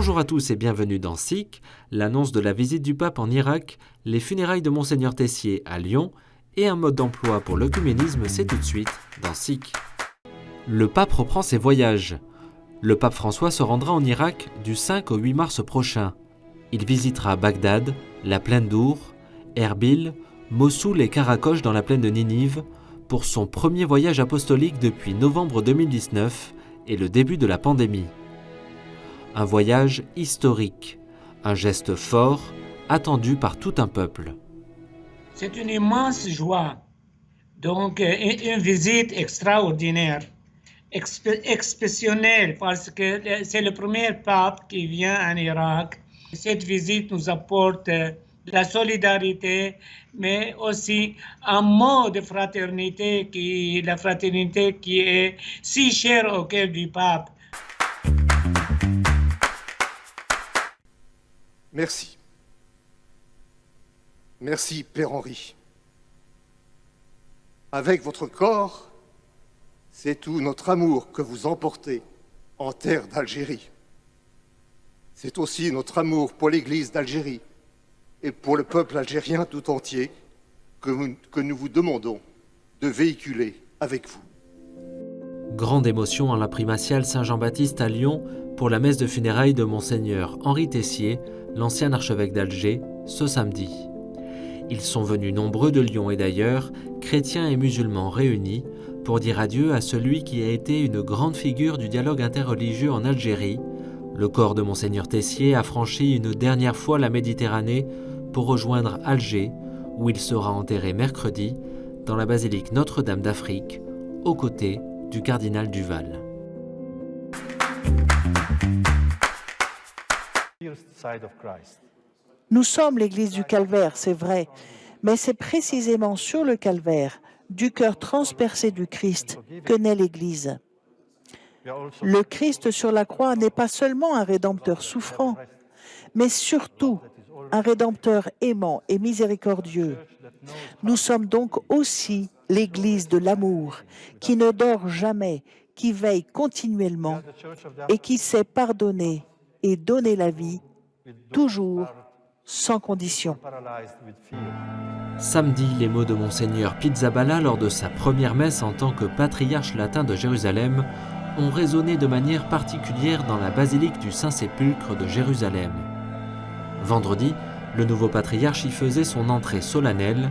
Bonjour à tous et bienvenue dans SIC, l'annonce de la visite du pape en Irak, les funérailles de Monseigneur Tessier à Lyon et un mode d'emploi pour l'œcuménisme, c'est tout de suite dans SIC. Le pape reprend ses voyages. Le pape François se rendra en Irak du 5 au 8 mars prochain. Il visitera Bagdad, la plaine d'Our, Erbil, Mossoul et Karakoche dans la plaine de Ninive pour son premier voyage apostolique depuis novembre 2019 et le début de la pandémie. Un voyage historique, un geste fort, attendu par tout un peuple. C'est une immense joie, donc une visite extraordinaire, exceptionnelle, parce que c'est le premier pape qui vient en Irak. Cette visite nous apporte de la solidarité, mais aussi un mot de fraternité, la fraternité qui est si chère au cœur du pape. Merci. Merci, Père Henri. Avec votre corps, c'est tout notre amour que vous emportez en terre d'Algérie. C'est aussi notre amour pour l'Église d'Algérie et pour le peuple algérien tout entier que nous vous demandons de véhiculer avec vous. Grande émotion en la primatiale Saint-Jean-Baptiste à Lyon pour la messe de funérailles de Monseigneur Henri Tessier, l'ancien archevêque d'Alger, ce samedi. Ils sont venus nombreux de Lyon et d'ailleurs, chrétiens et musulmans réunis, pour dire adieu à celui qui a été une grande figure du dialogue interreligieux en Algérie. Le corps de Monseigneur Tessier a franchi une dernière fois la Méditerranée pour rejoindre Alger, où il sera enterré mercredi dans la basilique Notre-Dame d'Afrique, aux côtés du cardinal Duval. Nous sommes l'Église du Calvaire, c'est vrai, mais c'est précisément sur le Calvaire, du cœur transpercé du Christ, que naît l'Église. Le Christ sur la croix n'est pas seulement un rédempteur souffrant, mais surtout un rédempteur aimant et miséricordieux. Nous sommes donc aussi l'Église de l'amour, qui ne dort jamais, qui veille continuellement et qui sait pardonner et donner la vie, toujours sans condition. Samedi, les mots de Monseigneur Pizzaballa lors de sa première messe en tant que patriarche latin de Jérusalem ont résonné de manière particulière dans la basilique du Saint-Sépulcre de Jérusalem. Vendredi, le nouveau patriarche y faisait son entrée solennelle,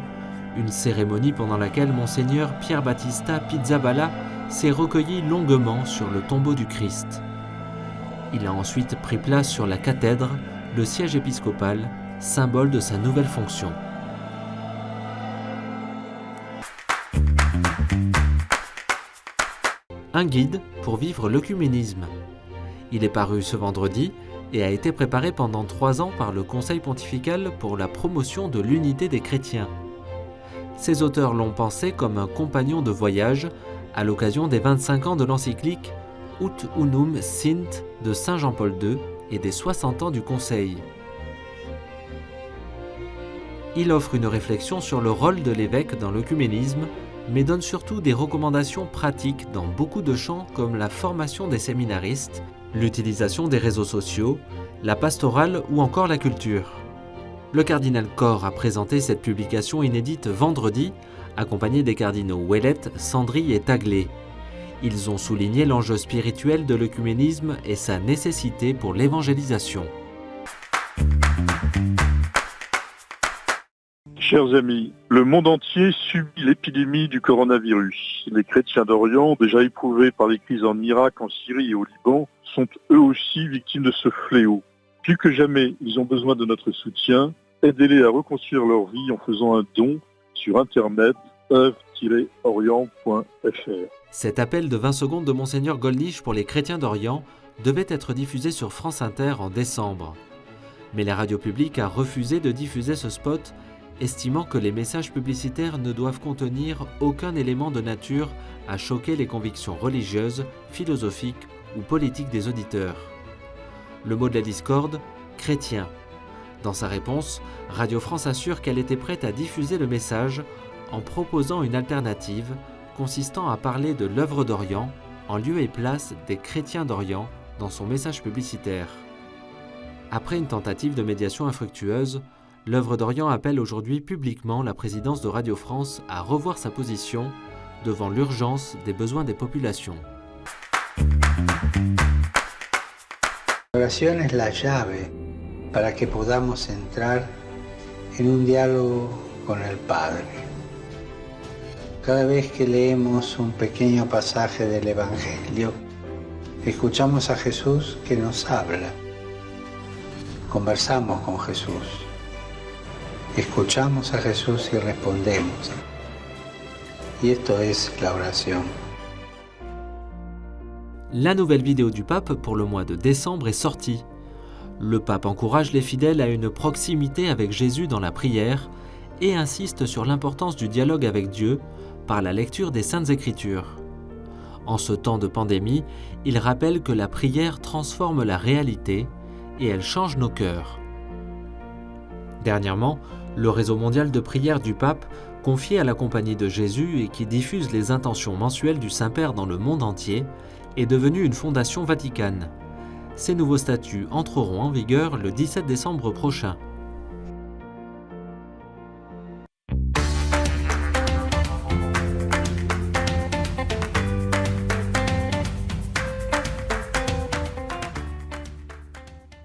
une cérémonie pendant laquelle Monseigneur Pierre Battista Pizzaballa s'est recueilli longuement sur le tombeau du Christ. Il a ensuite pris place sur la cathèdre, le siège épiscopal, symbole de sa nouvelle fonction. Un guide pour vivre l'œcuménisme. Il est paru ce vendredi et a été préparé pendant 3 ans par le Conseil pontifical pour la promotion de l'unité des chrétiens. Ces auteurs l'ont pensé comme un compagnon de voyage à l'occasion des 25 ans de l'encyclique Ut Unum Sint de Saint Jean-Paul II et des 60 ans du Conseil. Il offre une réflexion sur le rôle de l'évêque dans l'œcuménisme, mais donne surtout des recommandations pratiques dans beaucoup de champs comme la formation des séminaristes, l'utilisation des réseaux sociaux, la pastorale ou encore la culture. Le cardinal Corr a présenté cette publication inédite vendredi, accompagné des cardinaux Ouellet, Sandry et Taglé. Ils ont souligné l'enjeu spirituel de l'œcuménisme et sa nécessité pour l'évangélisation. Chers amis, le monde entier subit l'épidémie du coronavirus. Les chrétiens d'Orient, déjà éprouvés par les crises en Irak, en Syrie et au Liban, sont eux aussi victimes de ce fléau. Plus que jamais, ils ont besoin de notre soutien. Aidez-les à reconstruire leur vie en faisant un don sur internet œuvre-orient.fr. Cet appel de 20 secondes de Monseigneur Gollnisch pour les chrétiens d'Orient devait être diffusé sur France Inter en décembre. Mais la radio publique a refusé de diffuser ce spot, estimant que les messages publicitaires ne doivent contenir aucun élément de nature à choquer les convictions religieuses, philosophiques ou politiques des auditeurs. Le mot de la discorde, chrétien. Dans sa réponse, Radio France assure qu'elle était prête à diffuser le message en proposant une alternative consistant à parler de l'œuvre d'Orient en lieu et place des chrétiens d'Orient dans son message publicitaire. Après une tentative de médiation infructueuse, l'œuvre d'Orient appelle aujourd'hui publiquement la présidence de Radio France à revoir sa position devant l'urgence des besoins des populations. La oración es la llave para que podamos entrar en un diálogo con el Padre. Cada vez que leemos un pequeño pasaje del Evangelio, escuchamos a Jesús que nos habla. Conversamos con Jesús. Escuchamos a Jesús y respondemos. Y esto es la oración. La nouvelle vidéo du pape pour le mois de décembre est sortie. Le pape encourage les fidèles à une proximité avec Jésus dans la prière et insiste sur l'importance du dialogue avec Dieu par la lecture des Saintes Écritures. En ce temps de pandémie, il rappelle que la prière transforme la réalité et elle change nos cœurs. Dernièrement, le réseau mondial de prière du pape, confié à la Compagnie de Jésus et qui diffuse les intentions mensuelles du Saint-Père dans le monde entier, est devenu une fondation vaticane. Ces nouveaux statuts entreront en vigueur le 17 décembre prochain.